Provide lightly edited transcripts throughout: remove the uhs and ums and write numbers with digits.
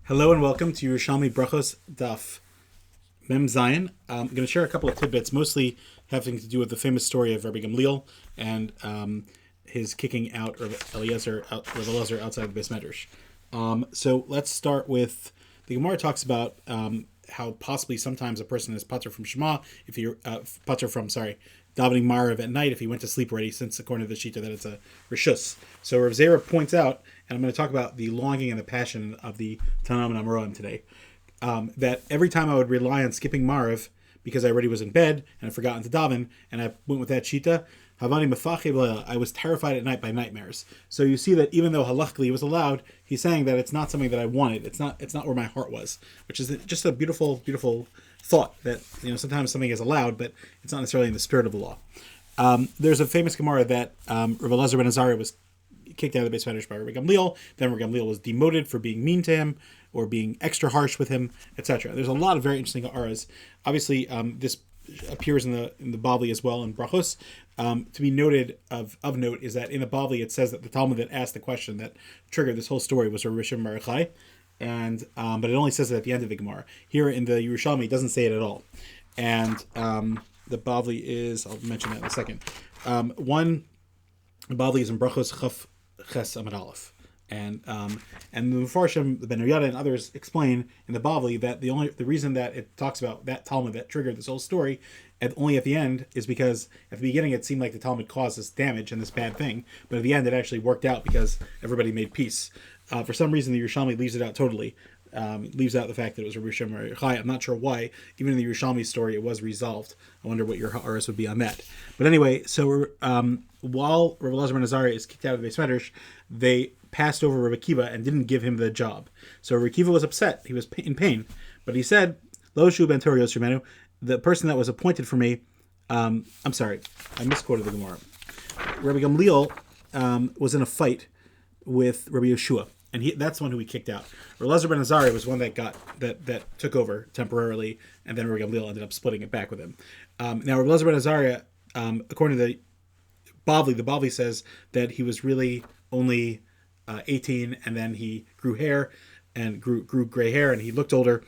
Hello and welcome to Yerushalmi Berachos Daf Mem Zion. I'm going to share a couple of tidbits, mostly having to do with the famous story of Rabbi Gamliel and his kicking out Rav Eliezer outside the Beis Medrash. So let's start with the Gemara talks about how possibly sometimes a person is patur from Shema if you're patur from davening Marav at night if he went to sleep already, since according to the Shita that it's a rishus. So Rav Zera points out, and I'm going to talk about the longing and the passion of the Tanam and Amoraim today, that every time I would rely on skipping Marav because I already was in bed and I'd forgotten to daven, and I went with that Shita, Havani Mefache, I was terrified at night by nightmares. So you see that even though halachically it was allowed, he's saying that it's not something that I wanted. It's not where my heart was, which is just a beautiful, beautiful thought that, sometimes something is allowed, but it's not necessarily in the spirit of the law. There's a famous Gemara that Rav Elazar ben Azariah was kicked out of the Beis Medrash by Rabbi Gamliel. Then Rabbi Gamliel was demoted for being mean to him or being extra harsh with him, etc. There's a lot of very interesting aras. Obviously, this appears in the Bavli as well in Berachos. To be noted of note is that in the Bavli it says that the Talmud that asked the question that triggered this whole story was Rav Rishon bar Yochai, and but it only says it at the end of the Gemara. Here in the Yerushalmi, it doesn't say it at all. And the Bavli is, I'll mention that in a second. One, the Bavli is in Berachos Chaf Ches Amud Aleph. And the Mefarshim, the Ben Yoyada, and others explain in the Bavli that the reason that it talks about that Talmud that triggered this whole story only at the end is because at the beginning it seemed like the Talmud caused this damage and this bad thing, but at the end it actually worked out because everybody made peace. For some reason the Yerushalmi leaves it out totally. Leaves out the fact that it was Rav Rishon bar Yochai. I'm not sure why. Even in the Yerushalmi story, it was resolved. I wonder what your ha'aras would be on that. But anyway, so while Rav Elazar ben Azariah is kicked out of the Beis Medrash, they passed over Rav Akiva and didn't give him the job. So Rav Akiva was upset. He was in pain. But he said, Lo shu ben Torah Yosher, the person that was appointed for me, I'm sorry, I misquoted the Gemara. Rabbi Gamliel was in a fight with Rabbi Yehoshua, and that's the one who he kicked out. Rav Elazar ben Azariah was one that took over temporarily, and then Rabbi Gamliel ended up splitting it back with him. Now Rav Elazar ben Azariah, according to the Bavli says that he was really only 18, and then he grew hair and grew gray hair, and he looked older.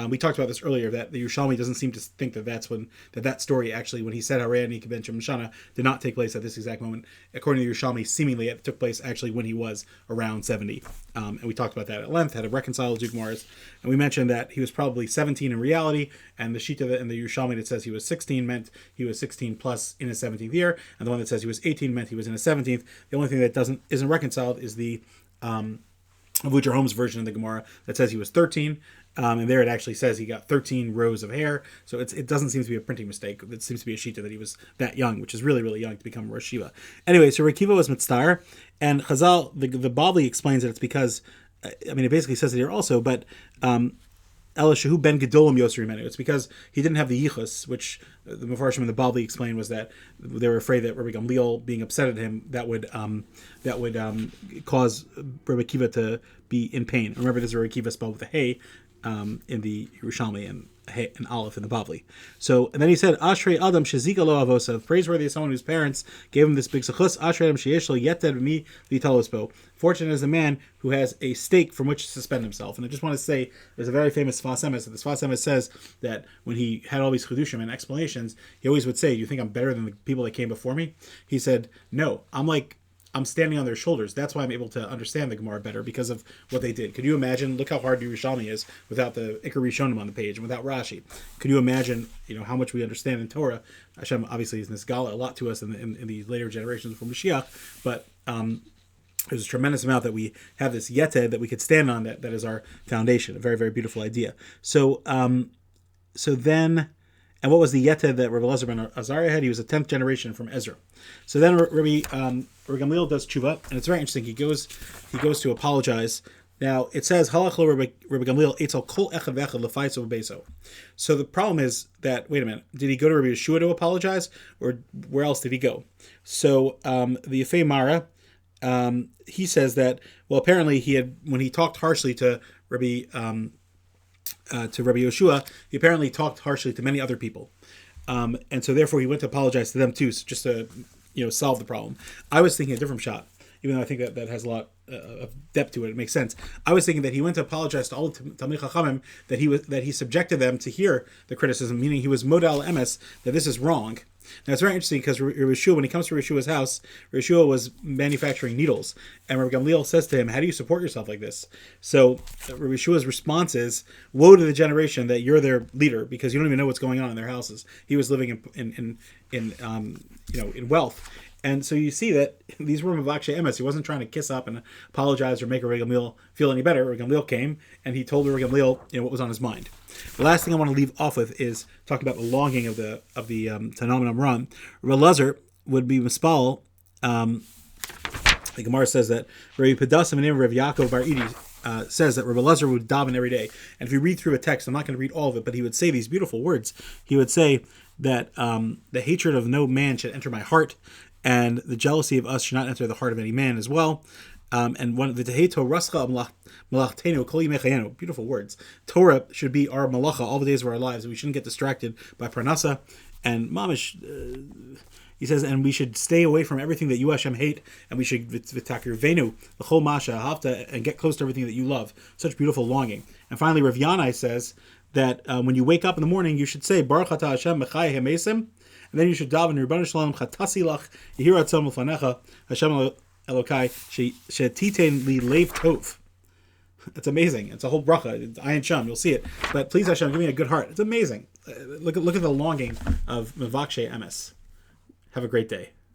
We talked about this earlier, that the Yerushalmi doesn't seem to think that story actually, when he said Harayani Kebenchim Shana, did not take place at this exact moment. According to the Yerushalmi, seemingly it took place actually when he was around 70. And we talked about that at length, had to reconcile the Gemara's. And we mentioned that he was probably 17 in reality, and the Shita in the Yerushalmi that says he was 16 meant he was 16 plus in his 17th year, and the one that says he was 18 meant he was in his 17th. The only thing that isn't reconciled is the Avujar Holmes version of the Gemara that says he was 13, and there it actually says he got 13 rows of hair. So it doesn't seem to be a printing mistake. It seems to be a shita that he was that young, which is really, really young to become a Rosh Yeshiva. Anyway, so Rav Akiva was mitzvah, and Chazal, the Bavli explains that it's because, it basically says it here also, but Elishahu ben Gedolim Yosri Menu. It's because he didn't have the yichus, which the Mefarshim and the Bavli explained was that they were afraid that Rabbi Gamliel being upset at him that would cause Rabbi Akiva to be in pain. Remember, this is Rabbi Akiva spelled with a hey in the Yerushalmi and an aleph in the Bavli. So, and then he said, Ashrei Adam shezika lo avosav, praiseworthy is someone whose parents gave him this big zechus. Ashrei Adam sheyesh lo yeted mi v'talospo. Fortunate is the man who has a stake from which to suspend himself. And I just want to say, there's a very famous Sfas Emes. The Sfas Emes says that when he had all these chedushim and explanations, he always would say, "You think I'm better than the people that came before me?" He said, "No, I'm standing on their shoulders. That's why I'm able to understand the Gemara better, because of what they did." Could you imagine? Look how hard Yerushalmi is without the Iker Rishonim on the page and without Rashi. Could you imagine, how much we understand in Torah? Hashem obviously is nisgala a lot to us in the later generations from Mashiach, but there's a tremendous amount that we have this yeted that we could stand on. That is our foundation. A very, very beautiful idea. So then. And what was the yeted that Rav Elazar ben Azariah had? He was a 10th generation from Ezra. So then Rabbi Gamliel does tshuva, and it's very interesting. He goes to apologize. Now it says halach lo Rabbi Gamliel etzel kol echad v'echad l'faiso v'beso. So the problem is that, wait a minute, did he go to Rabbi Yehoshua to apologize, or where else did he go? So the Yefei Mara, he says that, well, apparently when he talked harshly to Rabbi Yehoshua, he apparently talked harshly to many other people, and so therefore he went to apologize to them too, just to solve the problem. I was thinking a different shot. even though I think that has a lot of depth to it. It makes sense. I was thinking that he went to apologize to all the Talmidei Chachamim, that he subjected them to hear the criticism, meaning he was modal emes, that this is wrong. Now it's very interesting because Yehoshua, when he comes to Yeshua's house, Yehoshua was manufacturing needles, and Rabbi Gamliel says to him, "How do you support yourself like this?" So Yeshua's response is, "Woe to the generation that you're their leader, because you don't even know what's going on in their houses." He was living in wealth. And so you see that these were Mavakshe Emes. He wasn't trying to kiss up and apologize or make Rabbi Gamliel feel any better. Rabbi Gamliel came and he told Rabbi Gamliel what was on his mind. The last thing I want to leave off with is talking about the longing of the Tanam and Amram. Rabbi Lazar would be mispal. The Gemara says that Rabbi Pedasim and Rabbi Yaakov Bar Idi says that Rabbi Lazar would daven every day. And if you read through a text, I'm not going to read all of it, but he would say these beautiful words. He would say that the hatred of no man should enter my heart, and the jealousy of us should not enter the heart of any man as well. And one of the Teheto Rascha Malachtenu Kol Yimei Chayenu, beautiful words. Torah should be our malacha all the days of our lives. We shouldn't get distracted by parnasa. And mamish, he says, and we should stay away from everything that you Hashem hate, and we should v'takir venu l'chol masha hafta, and get close to everything that you love. Such beautiful longing. And finally, Rav Yanai says that when you wake up in the morning, you should say Baruch Atah Hashem Mechai Hamesim. And then you should daven Ribbon Shalom Chatasi Lach Yehira Atzam L'Fanecha Hashem Elokai Shetiten Li Leiv Tov. It's amazing. It's a whole bracha. It's Ayin Sham. You'll see it. But please Hashem, give me a good heart. It's amazing. Look at the longing of Mavakshe Emes. Have a great day.